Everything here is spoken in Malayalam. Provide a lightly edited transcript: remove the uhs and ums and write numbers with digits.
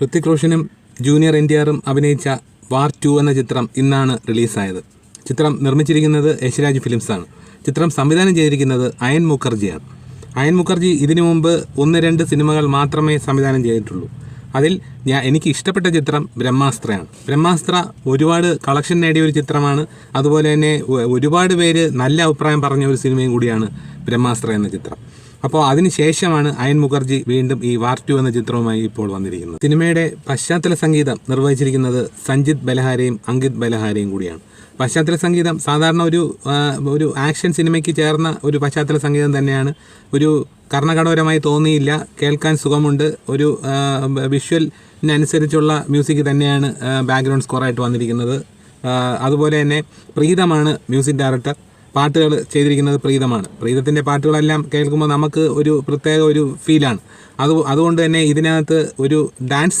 ഋത്തിക് റോഷനും ജൂനിയർ NTRഉം അഭിനയിച്ച വാർ 2 എന്ന ചിത്രം ഇന്നാണ് റിലീസായത്. ചിത്രം നിർമ്മിച്ചിരിക്കുന്നത് യശ്രാജ് ഫിലിംസാണ്. ചിത്രം സംവിധാനം ചെയ്തിരിക്കുന്നത് അയൻ മുഖർജിയാണ്. അയൻ മുഖർജി ഇതിനു മുമ്പ് 1-2 സിനിമകൾ മാത്രമേ സംവിധാനം ചെയ്തിട്ടുള്ളൂ. അതിൽ എനിക്ക് ഇഷ്ടപ്പെട്ട ചിത്രം ബ്രഹ്മാസ്ത്രയാണ്. ബ്രഹ്മാസ്ത്ര ഒരുപാട് കളക്ഷൻ നേടിയ ഒരു ചിത്രമാണ്. അതുപോലെ തന്നെ ഒരുപാട് പേര് നല്ല അഭിപ്രായം പറഞ്ഞ ഒരു സിനിമയും കൂടിയാണ് ബ്രഹ്മാസ്ത്ര എന്ന ചിത്രം. അപ്പോൾ അതിനുശേഷമാണ് അയൻ മുഖർജി വീണ്ടും ഈ വാർ 2 എന്ന ചിത്രവുമായി ഇപ്പോൾ വന്നിരിക്കുന്നത്. സിനിമയുടെ പശ്ചാത്തല സംഗീതം നിർവഹിച്ചിരിക്കുന്നത് സഞ്ജിത് ബലഹാരയും അങ്കിത് ബലഹാരയും കൂടിയാണ്. പശ്ചാത്തല സംഗീതം സാധാരണ ഒരു ആക്ഷൻ സിനിമയ്ക്ക് ചേർന്ന ഒരു പശ്ചാത്തല സംഗീതം തന്നെയാണ്. ഒരു കർണകടോരമായി തോന്നിയില്ല, കേൾക്കാൻ സുഖമുണ്ട്. ഒരു വിഷ്വലിനനുസരിച്ചുള്ള മ്യൂസിക് തന്നെയാണ് ബാക്ക്ഗ്രൗണ്ട് സ്കോറായിട്ട് വന്നിരിക്കുന്നത്. അതുപോലെ തന്നെ പ്രീതമാണ് മ്യൂസിക് ഡയറക്ടർ. പാട്ടുകൾ ചെയ്തിരിക്കുന്നത് പ്രീതമാണ്. പ്രീതത്തിൻ്റെ പാട്ടുകളെല്ലാം കേൾക്കുമ്പോൾ നമുക്ക് ഒരു പ്രത്യേക ഒരു ഫീലാണ്. അതുകൊണ്ട് തന്നെ ഇതിനകത്ത് ഒരു ഡാൻസ്